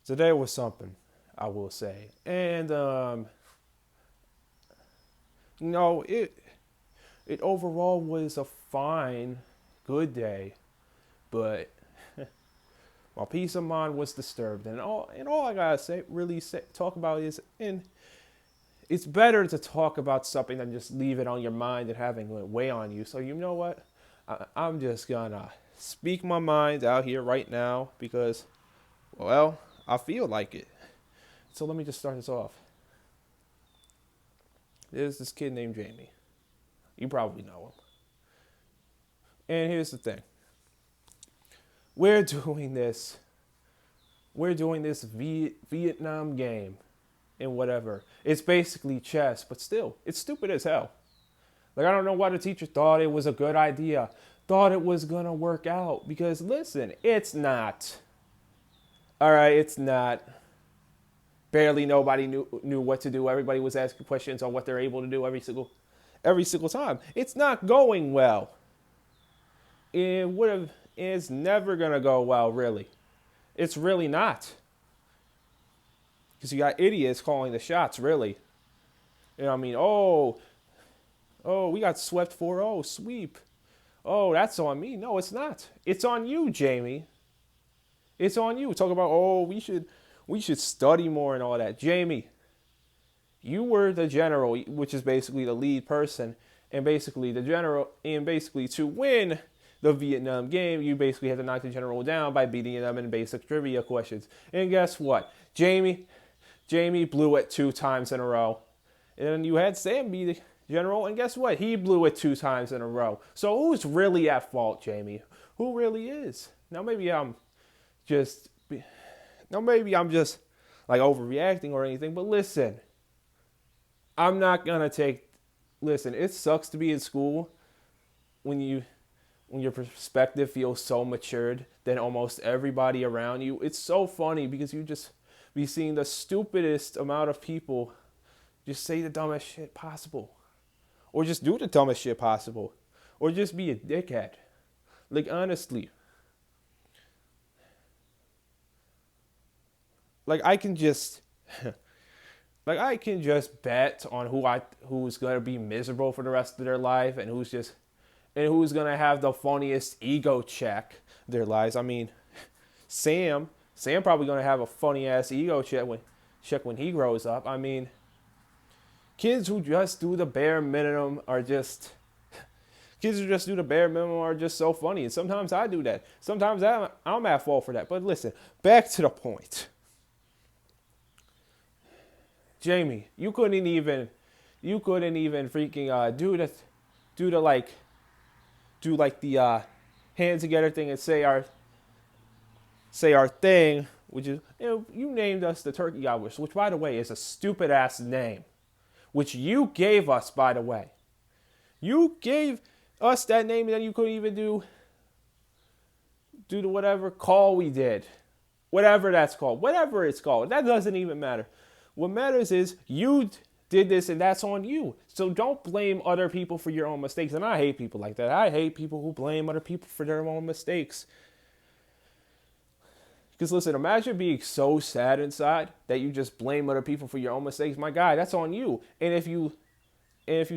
Today was something, I will say. And you know, it overall was a fine, good day, but my peace of mind was disturbed. And all I gotta say, really talk about is, and it's better to talk about something than just leave it on your mind and having it weigh on you. So you know what? I'm just gonna speak my mind out here right now because, well, I feel like it. So let me just start this off. There's this kid named Jamie. You probably know him. And here's the thing. We're doing this. We're doing this Vietnam game and whatever. It's basically chess, but still, it's stupid as hell. Like, I don't know why the teacher thought it was a good idea, thought it was gonna work out. Because listen, it's not. All right, it's not. Barely nobody knew what to do. Everybody was asking questions on what they're able to do every single time. It's not going well. It would have. It's never gonna go well, really. It's really not. Because you got idiots calling the shots, really. You know what I mean? Oh, we got swept 4-0, sweep. Oh, that's on me. No, it's not. It's on you, Jamie. It's on you. Talk about, we should study more and all that. Jamie, you were the general, which is basically the lead person, and basically the general, and basically to win the Vietnam game, you basically had to knock the general down by beating them in basic trivia questions. And guess what? Jamie blew it 2 times in a row. And then you had Sam be the general, and guess what? He blew it 2 times in a row. So who's really at fault, Jamie? Who really is? Just now maybe I'm just like overreacting or anything, but listen, I'm not gonna take listen, it sucks to be in school when your perspective feels so matured than almost everybody around you. It's so funny because you just be seeing the stupidest amount of people just say the dumbest shit possible. Or just do the dumbest shit possible. Or just be a dickhead. Like, honestly. Like, I can just bet on who's gonna be miserable for the rest of their life and who's gonna have the funniest ego check their lives. I mean, Sam probably gonna have a funny ass ego check when he grows up. I mean, kids who just do the bare minimum are just kids who just do the bare minimum are just so funny. And sometimes I do that. Sometimes I'm at fault for that. But listen, back to the point. Jamie, you couldn't even freaking do like the hand together thing and say our thing, which is, you named us the Turkey Gobblers, which by the way is a stupid ass name, which you gave us, by the way. You gave us that name, and then you couldn't even do the whatever call we did, whatever that's called, whatever it's called. That doesn't even matter. What matters is you did this, and that's on you. So don't blame other people for your own mistakes. And I hate people like that. I hate people who blame other people for their own mistakes. Because listen, imagine being so sad inside that you just blame other people for your own mistakes. My guy, that's on you. And if you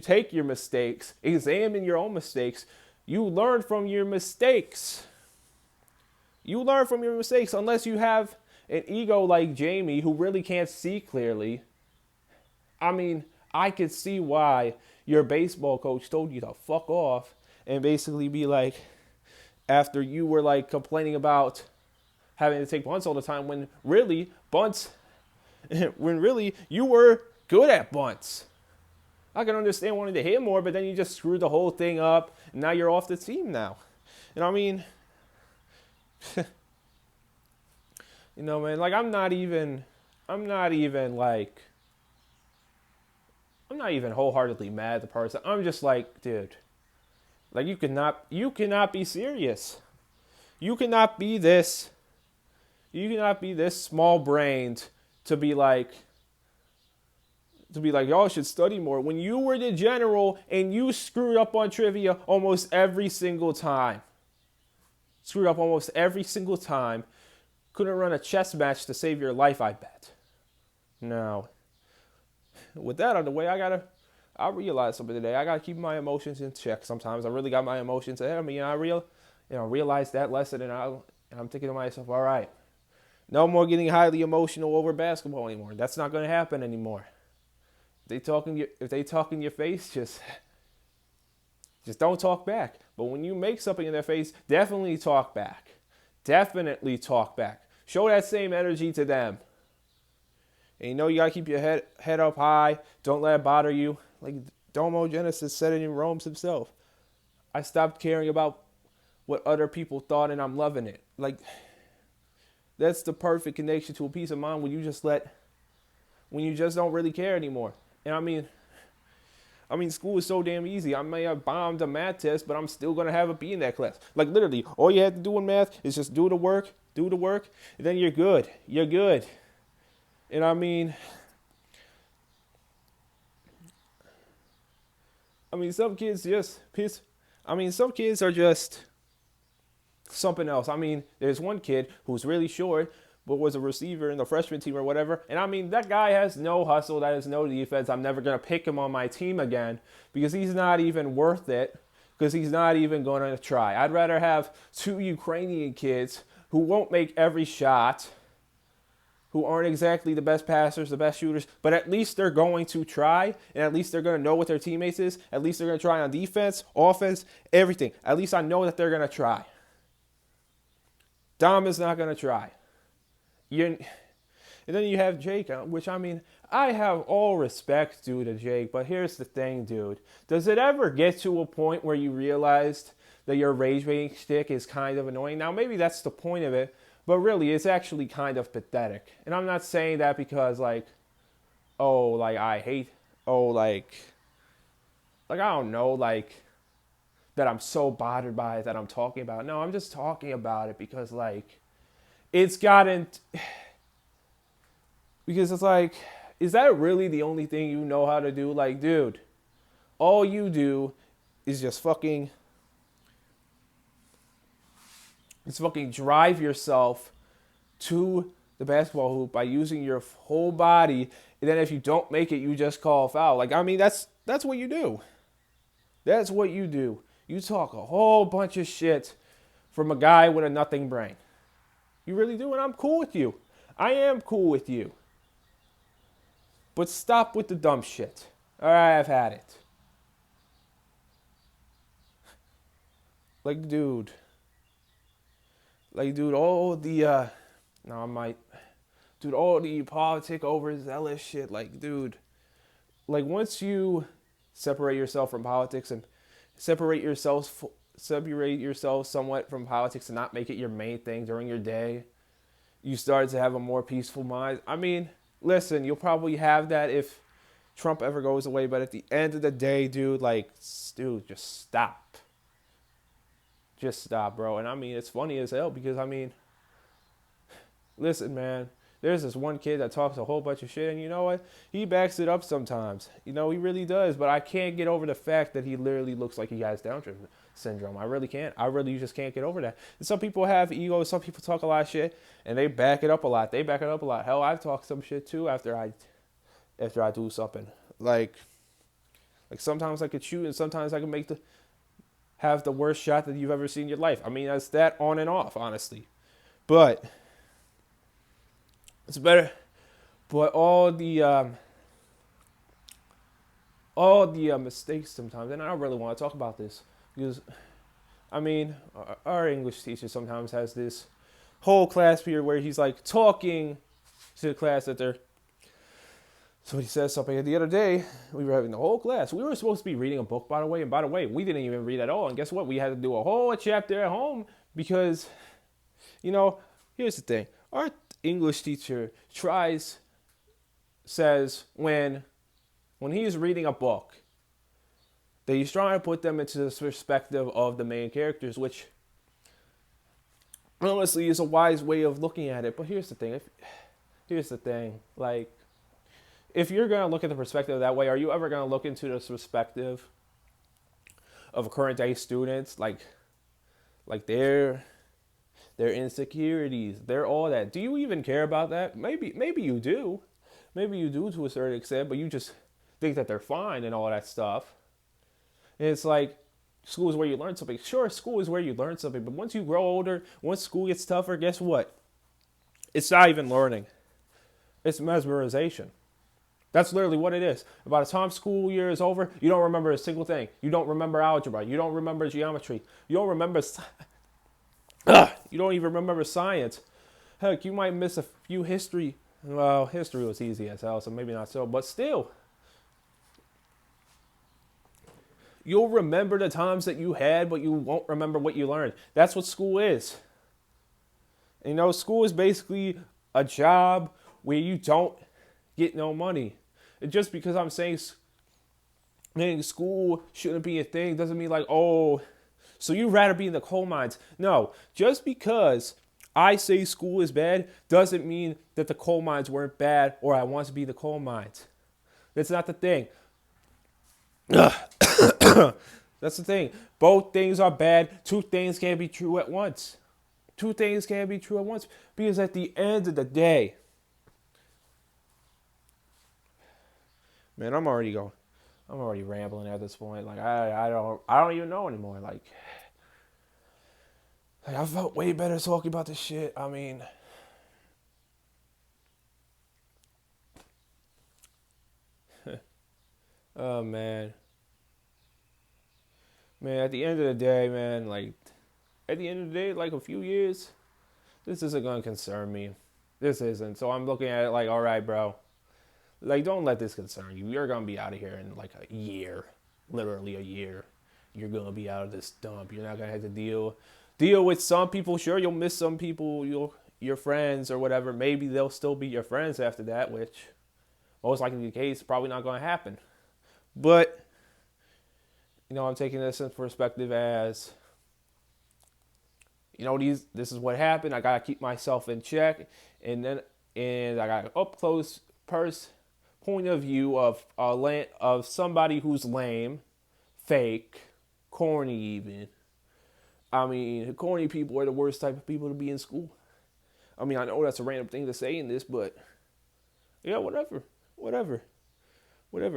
take your mistakes, examine your own mistakes, you learn from your mistakes. You learn from your mistakes unless you have an ego like Jamie who really can't see clearly. I mean, I could see why your baseball coach told you to fuck off and basically be like, after you were like complaining about having to take bunts all the time when really you were good at bunts. I can understand wanting to hit more, but then you just screwed the whole thing up and now you're off the team now. And I mean, man, like I'm not even wholeheartedly mad at the person. I'm just like, dude, like you cannot be serious. You cannot be this small brained to be like, y'all should study more when you were the general and you screwed up on trivia almost every single time. couldn't run a chess match to save your life, I bet. Now, with that out of the way, I realized something today. I gotta keep my emotions in check sometimes. I really got my emotions ahead of me, and realized that lesson, and I'm thinking to myself, all right, no more getting highly emotional over basketball anymore. That's not gonna happen anymore. If they talk in your face, just don't talk back. But when you make something in their face, definitely talk back. Definitely talk back. Show that same energy to them. And you gotta keep your head up high. Don't let it bother you. Like Domo Genesis said it in Rome himself. I stopped caring about what other people thought, and I'm loving it. Like, that's the perfect connection to a peace of mind when you just don't really care anymore. And I mean, school is so damn easy. I may have bombed a math test, but I'm still gonna have a B in that class. Like literally, all you have to do in math is just do the work, and then you're good. You're good. And some kids just piss. Some kids are just something else. There's one kid who's really short, but was a receiver in the freshman team or whatever. And that guy has no hustle. That has no defense. I'm never going to pick him on my team again because he's not even worth it, because he's not even going to try. I'd rather have two Ukrainian kids who won't make every shot, who aren't exactly the best passers, the best shooters, but at least they're going to try, and at least they're going to know what their teammates is. At least they're going to try on defense, offense, everything. At least I know that they're going to try. Dom is not going to try. And then you have Jake, which I have all respect due to Jake, but here's the thing, dude. Does it ever get to a point where you realized that your rage baiting shtick is kind of annoying? Now, maybe that's the point of it, but really, it's actually kind of pathetic. And I'm not saying that because, I hate, I don't know, that I'm so bothered by it that I'm talking about it. No, I'm just talking about it because, it's gotten, because it's is that really the only thing you know how to do? Dude, all you do is just fucking drive yourself to the basketball hoop by using your whole body, and then if you don't make it, you just call a foul. That's what you do. That's what you do. You talk a whole bunch of shit from a guy with a nothing brain. You really do, and I'm cool with you. I am cool with you. But stop with the dumb shit. All right, I've had it. Dude, all the all the politic overzealous shit, once you separate yourself from politics and separate yourself somewhat from politics and not make it your main thing during your day, you start to have a more peaceful mind. Listen, you'll probably have that if Trump ever goes away, but at the end of the day, dude, just stop. Just stop, bro. And it's funny as hell because listen, man, there's this one kid that talks a whole bunch of shit, and you know what? He backs it up sometimes. He really does, but I can't get over the fact that he literally looks like he has Down syndrome. I really can't. I really just can't get over that. And some people have egos. Some people talk a lot of shit, and they back it up a lot. Hell, I've talked some shit too after I do something. Sometimes I could shoot, and sometimes I can have the worst shot that you've ever seen in your life. That's that on and off, honestly. But it's better. But all the mistakes sometimes, and I don't really want to talk about this because, our English teacher sometimes has this whole class period where he's talking to the class that somebody says something. And the other day, we were having the whole class. We were supposed to be reading a book, by the way. And by the way, we didn't even read at all. And guess what? We had to do a whole chapter at home because, here's the thing. Our English teacher says when he's reading a book, that he's trying to put them into the perspective of the main characters, which honestly is a wise way of looking at it. But here's the thing. If you're going to look at the perspective that way, are you ever going to look into this perspective of a current day students? They're their insecurities, their all that. Do you even care about that? Maybe you do. Maybe you do to a certain extent, but you just think that they're fine and all that stuff. And it's like school is where you learn something. Sure, school is where you learn something, but once you grow older, once school gets tougher, guess what? It's not even learning. It's mesmerization. That's literally what it is. By the time school year is over, you don't remember a single thing. You don't remember algebra. You don't remember geometry. You don't remember. You don't even remember science. Heck, you might miss a few history. Well, history was easy as hell, so maybe not so. But still, you'll remember the times that you had, but you won't remember what you learned. That's what school is. And, school is basically a job where you don't get no money. And just because I'm saying school shouldn't be a thing doesn't mean like, oh, so you'd rather be in the coal mines. No, just because I say school is bad doesn't mean that the coal mines weren't bad or I want to be the coal mines. That's not the thing. That's the thing. Both things are bad. Two things can't be true at once. Two things can't be true at once. Because at the end of the day, man, I'm already rambling at this point. Like I don't even know anymore. Like I felt way better talking about this shit. I mean, oh man. Man, at the end of the day, man, like a few years, this isn't gonna concern me. This isn't. So I'm looking at it like, all right, bro. Like, don't let this concern you. You're going to be out of here in like a year. Literally a year. You're going to be out of this dump. You're not going to have to deal with some people. Sure, you'll miss some people, your friends or whatever. Maybe they'll still be your friends after that, which most likely the case, probably not going to happen. But, I'm taking this in perspective as, this is what happened. I got to keep myself in check. And I got an up close point of view of somebody who's lame, fake, corny even. I mean, corny people are the worst type of people to be in school. I mean, I know that's a random thing to say in this, but yeah, whatever.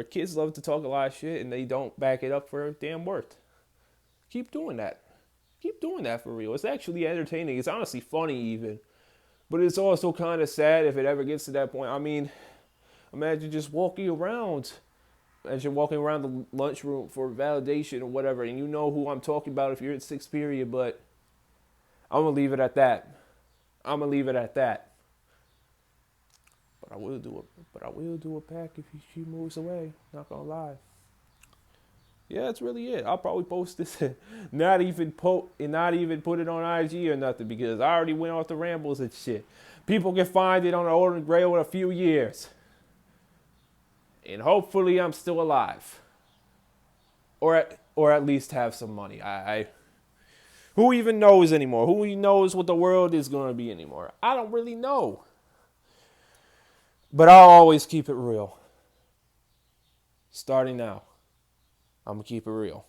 Kids love to talk a lot of shit and they don't back it up for a damn worth. Keep doing that. Keep doing that for real. It's actually entertaining. It's honestly funny even. But it's also kind of sad if it ever gets to that point. I mean, imagine just walking around as you're walking around the lunchroom for validation or whatever, and you know who I'm talking about if you're in sixth period, but I'm going to leave it at that. But I will do a pack if she moves away. Not going to lie. Yeah, that's really it. I'll probably post this, not even put it on IG or nothing because I already went off the rambles and shit. People can find it on the Old and Grail in a few years. And hopefully I'm still alive. Or at least have some money. Who even knows anymore? Who even knows what the world is going to be anymore? I don't really know. But I'll always keep it real. Starting now, I'm going to keep it real.